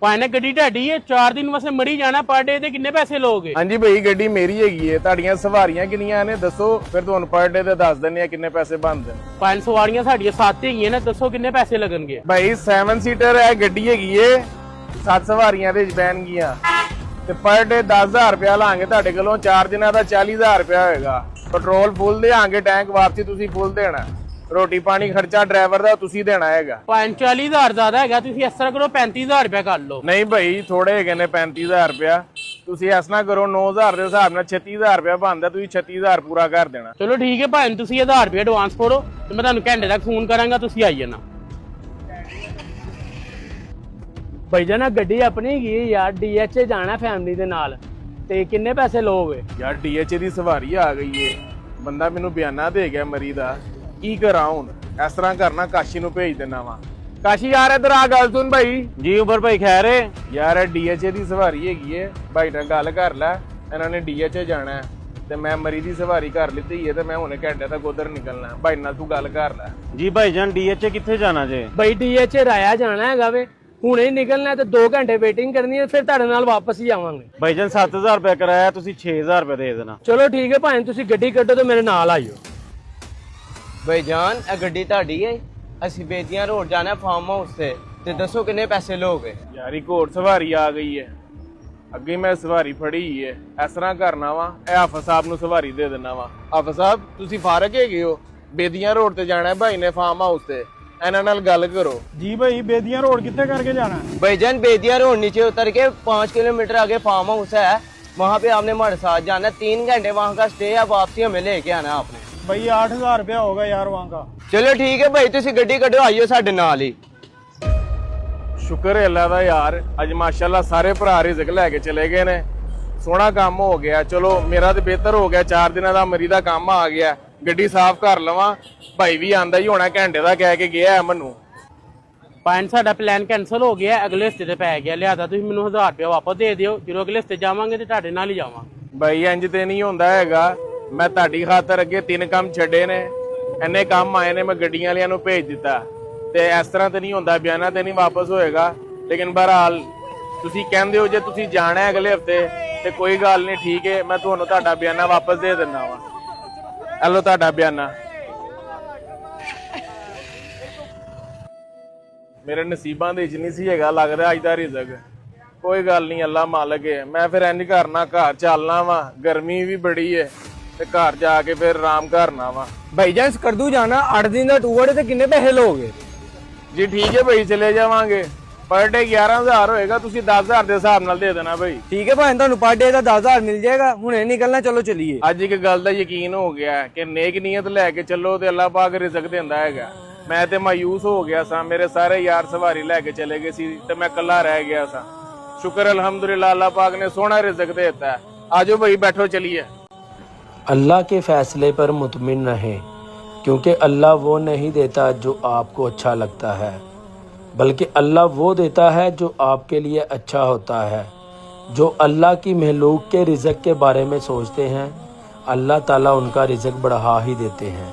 ਭਾਈ ਨੇ ਗੱਡੀ ਢਾਡੀ ਹੈ 4 ਦਿਨ ਵਾਸਤੇ ਮਰੀ ਜਾਣਾ ਪਰ ਡੇ ਦੇ ਕਿੰਨੇ ਪੈਸੇ ਲੋਗੇ? ਹਾਂਜੀ ਭਾਈ ਗੱਡੀ ਮੇਰੀ ਹੈਗੀ ਏ, ਤੁਹਾਡੀਆਂ ਸਵਾਰੀਆਂ ਕਿੰਨੀਆਂ ਨੇ ਦੱਸੋ, ਫਿਰ ਤੁਹਾਨੂੰ ਪਰ ਡੇ ਦੇ ਦੱਸ ਦਿੰਨੇ ਆ ਕਿੰਨੇ ਪੈਸੇ ਬਣਦੇ। 5 ਸਵਾਰੀਆਂ ਸਾਡੀਆਂ 7 ਹੈਗੀਆਂ ਨੇ, ਦੱਸੋ ਕਿੰਨੇ ਪੈਸੇ ਲੱਗਣਗੇ? ਭਾਈ 7 ਸੀਟਰ ਹੈ ਗੱਡੀ ਹੈਗੀ ਏ, 7 ਸਵਾਰੀਆਂ ਦੇ ਬਹਿਣਗੀਆਂ ਤੇ ਪਰ ਡੇ 10,000 ਰੁਪਇਆ ਲਾਂਗੇ ਤੁਹਾਡੇ ਕੋਲੋਂ, 4 ਦਿਨਾਂ ਦਾ 40,000 ਰੁਪਇਆ ਹੋਏਗਾ। ਪੈਟਰੋਲ ਫੁੱਲ ਦੇਾਂਗੇ, ਟੈਂਕ ਵਾਪਸੀ ਤੁਸੀਂ ਫੁੱਲ ਦੇਣਾ, ਰੋਟੀ ਪਾਣੀ ਖਰਚਾ ਡਰਾਈਵਰ ਦਾ ਤੁਸੀਂ ਦੇਣਾ ਹੈਗਾ। 40,000 ਜ਼ਿਆਦਾ ਹੈਗਾ, ਤੁਸੀਂ ਇਸ ਤਰ੍ਹਾਂ ਕਰੋ 35,000 ਰੁਪਇਆ ਕਰ ਲਓ। ਨਹੀਂ ਭਾਈ ਥੋੜੇ ਹੈਗੇ ਨੇ 35,000 ਰੁਪਇਆ, ਤੁਸੀਂ ਇਸ ਨਾ ਕਰੋ 9,000 ਦੇ ਹਿਸਾਬ ਨਾਲ 36,000 ਰੁਪਇਆ ਬਣਦਾ, ਤੁਸੀਂ 36,000 ਪੂਰਾ ਕਰ ਦੇਣਾ। ਚਲੋ ਠੀਕ ਹੈ ਭਾਈ, ਤੁਸੀਂ 1000 ਰੁਪਇਆ ਐਡਵਾਂਸ ਕਰੋ ਤੇ ਮੈਂ ਤੁਹਾਨੂੰ ਘੰਟੇ ਤੱਕ ਫੋਨ ਕਰਾਂਗਾ, ਤੁਸੀਂ ਆਈ ਜਾਣਾ। ਭਾਈ ਜਾਨਾ ਗੱਡੀ ਆਪਣੀ ਹੈਗੀ ਯਾਰ, DH ਜਾਣਾ ਫੈਮਿਲੀ ਦੇ ਨਾਲ, ਤੇ ਕਿੰਨੇ ਪੈਸੇ ਲਓਗੇ? ਯਾਰ DH ਦੀ ਸਵਾਰੀ ਆ ਗਈ ਏ, ਬੰਦਾ ਮੈਨੂੰ ਬਿਆਨਾ ਦੇ ਗਿਆ ਮਰੀ ਦਾ, ਕੀ ਕਰਾਂ ਹੁਣ? ਇਸ ਤਰ੍ਹਾਂ ਕਰਨਾ ਕਾਸ਼ੀ ਨੂੰ ਭੇਜ ਦੇਣਾ ਵਾ। ਕਾਸ਼ੀ ਯਾਰ ਇੱਧਰ ਆ, ਗੱਲ ਸੁਣ ਭਾਈ। ਜੀ ਉਮਰ ਭਾਈ ਖੈਰ ਹੈ ਯਾਰ DH ਦੀ ਸਵਾਰੀ ਹੈਗੀ ਏ, ਭਾਈ ਨਾਲ ਗੱਲ ਕਰ ਲੈ, ਇਹਨਾਂ ਨੇ DH ਜਾਣਾ ਤੇ ਮੈਂ ਮਰੀ ਦੀ ਸਵਾਰੀ ਕਰ ਲਿੱਤੀ ਏ ਤੇ ਮੈਂ ਹੁਣੇ ਘੰਟੇ ਤੱਕ ਉਧਰ ਨਿਕਲਣਾ, ਭਾਈ ਨਾਲ ਤੂੰ ਗੱਲ ਕਰ ਲੈ। ਜੀ ਭਾਈ ਜਾਨ DH ਕਿੱਥੇ ਜਾਣਾ ਜੇ? ਭਾਈ DH ਰਾਇਆ ਜਾਣਾ ਹੈਗਾ ਵੇ, ਹੁਣੇ ਨਿਕਲਣਾ ਤੇ 2 ਘੰਟੇ ਵੇਟਿੰਗ ਕਰਨੀ ਹੈ, ਫਿਰ ਤੁਹਾਡੇ ਨਾਲ ਵਾਪਸ ਹੀ ਆਵਾਂਗੇ। ਭਾਈ ਜਾਨ 7,000 ਰੁਪਏ ਕਰਾਇਆ, ਤੁਸੀਂ 6,000 ਰੁਪਏ ਦੇ ਦੇਣਾ। ਚਲੋ ਠੀਕ ਹੈ ਭਾਈ, ਤੁਸੀਂ ਗੱਡੀ ਕੱਢੋ ਤੇ ਮੇਰੇ ਨਾਲ ਆਇਓ। ਭਾਈਜਾਨ ਇਹ ਗੱਡੀ ਤੁਹਾਡੀ ਹੈ, ਅਸੀਂ ਬੇਦੀਆਂ ਰੋਡ ਜਾਣਾ ਫਾਰਮ ਹਾਊਸ ਤੇ ਦੱਸੋ ਕਿੰਨੇ ਪੈਸੇ ਲੋਗੇ? ਯਾਰ ਇੱਕ ਹੋਰ ਸਵਾਰੀ ਆ ਗਈ ਏ, ਅੱਗੇ ਮੈਂ ਸਵਾਰੀ ਫੜੀ ਏ, ਇਸ ਤਰ੍ਹਾਂ ਕਰਨਾ ਵਾ, ਇਹ ਹਾਫਿਜ਼ ਸਾਹਿਬ ਨੂੰ ਸਵਾਰੀ ਦੇ ਦੇਣਾ ਵਾ। ਹਾਫਿਜ਼ ਸਾਹਿਬ ਤੁਸੀਂ ਫਾਰਗ ਹੈਗੇ ਹੋ, ਬੇਦੀਆਂ ਰੋਡ ਤੇ ਜਾਣਾ ਭਾਈ ਨੇ ਫਾਰਮ ਹਾਊਸ ਤੇ, ਇਹਨਾਂ ਨਾਲ ਗੱਲ ਕਰੋ। जी भाई बेदिया रोड कितने करके जाना है? भाईजान बेदिया रोड नीचे उतर के 5 किलोमीटर आगे फार्म हाउस है, वहाँ पे आपने हमारे साथ जाना है, 3 घंटे वहाँ का स्टे है, वापसी हमें लेके आना है आपने। भाई 8,000 रुपया होगा यार वहाँ का। चलो ठीक है भाई, तुसी गड्डी कढो आइयो साडे नाल ही। ਸ਼ੁਕਰ ਹੈ ਅੱਲਾ ਦਾ ਯਾਰ, ਅੱਜ ਮਾਸ਼ਾਅੱਲਾ ਸਾਰੇ ਭਰਾ ਰਿਜ਼ਕ ਲੈ ਕੇ ਚਲੇ ਗਏ ਨੇ, ਸੋਹਣਾ ਕੰਮ ਹੋ ਗਿਆ। ਚਲੋ ਮੇਰਾ ਤੇ ਬਿਹਤਰ ਹੋ ਗਿਆ, 4 ਦਿਨਾਂ ਦਾ ਮਰੀ ਦਾ ਕੰਮ ਆ ਗਿਆ, ਗੱਡੀ ਸਾਫ਼ ਕਰ ਲਵਾਂ। ਭਾਈ ਵੀ ਆਂਦਾ ਹੀ ਹੋਣਾ, ਘੰਟੇ ਦਾ ਕਹਿ ਕੇ ਗਿਆ ਮੈਨੂੰ। ਭਾਈ ਸਾਡਾ ਪਲਾਨ ਕੈਨਸਲ ਹੋ ਗਿਆ, ਅਗਲੇ ਹਫਤੇ ਤੇ ਪੈ ਗਿਆ, ਲਿਆਦਾ ਤੁਸੀਂ ਮੈਨੂੰ 1000 ਰੁਪਇਆ ਵਾਪਸ ਦੇ ਦਿਓ, ਜਦੋਂ ਅਗਲੇ ਹਫਤੇ ਜਾਵਾਂਗੇ ਤੇ ਤੁਹਾਡੇ ਨਾਲ ਹੀ ਜਾਵਾਂਗੇ। ਭਾਈ ਇੰਜ ਤੇ ਨਹੀਂ ਹੁੰਦਾ ਹੈਗਾ, ਮੈਂ ਤੁਹਾਡੀ ਖਾਤਰ ਅੱਗੇ 3 ਕੰਮ ਛੱਡੇ ਨੇ, ਇੰਨੇ ਕੰਮ ਆਏ ਨੇ, ਮੈਂ ਗੱਡੀਆਂ ਵਾਲਿਆਂ ਨੂੰ ਭੇਜ ਦਿੱਤਾ, ਤੇ ਇਸ ਤਰ੍ਹਾਂ ਤੇ ਨਹੀਂ ਹੁੰਦਾ, ਬਿਆਨਾ ਤੇ ਨਹੀਂ ਵਾਪਸ ਹੋਏਗਾ। ਲੇਕਿਨ ਬਹਰਹਾਲ ਤੁਸੀਂ ਕਹਿੰਦੇ ਹੋ ਜੇ ਤੁਸੀਂ ਜਾਣਾ ਹੈ ਅਗਲੇ ਹਫਤੇ ਤੇ ਕੋਈ ਗੱਲ ਨਹੀਂ, ਠੀਕ ਹੈ, ਮੈਂ ਤੁਹਾਨੂੰ ਤੁਹਾਡਾ ਬਿਆਨਾ ਵਾਪਸ ਦੇ ਦਿੰਦਾ ਵਾ। ਹਲੋ ਤੁਹਾਡਾ ਬਿਆਨਾ। ਮੇਰੇ ਨਸੀਬਾਂ ਦੇ ਵਿੱਚ ਨਹੀਂ ਸੀ ਹੈਗਾ ਲੱਗਦਾ ਅੱਜ ਦਾ ਰਿਜ਼ਕ, ਕੋਈ ਗੱਲ ਨਹੀਂ, ਅੱਲਾ ਮਾਲਕ ਹੈ। ਮੈਂ ਫਿਰ ਇੰਜ ਕਰਨਾ, ਘਰ ਚੱਲਣਾ ਵਾ, ਗਰਮੀ ਵੀ ਬੜੀ ਹੈ ਤੇ ਘਰ ਜਾ ਕੇ ਫਿਰ ਆਰਾਮ ਕਰਨਾ ਵਾ। भाईजान स्कर्दू जाना 8 दिन का टूर है, तो किन्ने पैसे लोगे? ਜੀ ਠੀਕ ਹੈ ਭਾਈ, ਚਲੇ ਜਾਵਾਂਗੇ। ਪਰ ਡੇ 11,000 ਹੋਏਗਾ, ਤੁਸੀਂ 10,000 ਦੇ ਹਿਸਾਬ ਨਾਲ ਦੇ ਦੇਣਾ ਭਾਈ। ठीक है भाई, ਤੁਹਾਨੂੰ पर डे का 10,000 मिल जाएगा, ਹੁਣੇ ਨਿਕਲਣਾ, ਚਲੋ ਚਲੀਏ। ਅੱਜ ਇੱਕ ਗੱਲ ਦਾ ਯਕੀਨ ਹੋ ਗਿਆ ਕਿ ਨੇਕ ਨੀਅਤ ਲੈ ਕੇ ਚੱਲੋ ਤੇ ਅੱਲਾਹ ਪਾਕ ਰਿਜ਼ਕ ਦਿੰਦਾ ਹੈਗਾ। ਮੈਂ ਤੇ ਮਾਯੂਸ ਹੋ ਗਿਆ ਸਾਂ, ਮੇਰੇ ਸਾਰੇ ਯਾਰ ਸਵਾਰੀ ਲੈ ਕੇ ਚਲੇ ਗਏ ਸੀ ਤੇ ਮੈਂ ਇਕੱਲਾ ਰਹਿ ਗਿਆ ਸਾਂ। ਸ਼ੁਕਰ ਅਲਹਮਦੁਲਿल्लाह, ਅੱਲਾਹ ਪਾਕ ਨੇ ਸੋਹਣਾ ਰਿਜ਼ਕ ਦੇ ਦਿੱਤਾ। ਆਜੋ ਭਾਈ बैठो चलिए। अल्लाह के फैसले पर मुतमिन रहें, क्योंकि अल्लाह वो नहीं देता जो आपको अच्छा लगता है, बल्कि अल्लाह वो देता है जो आपके लिए अच्छा होता है। जो अल्लाह की महलूक के रिज़्क़ के बारे में सोचते हैं, अल्लाह ताला उनका रिज़्क़ बढ़ा ही देते हैं।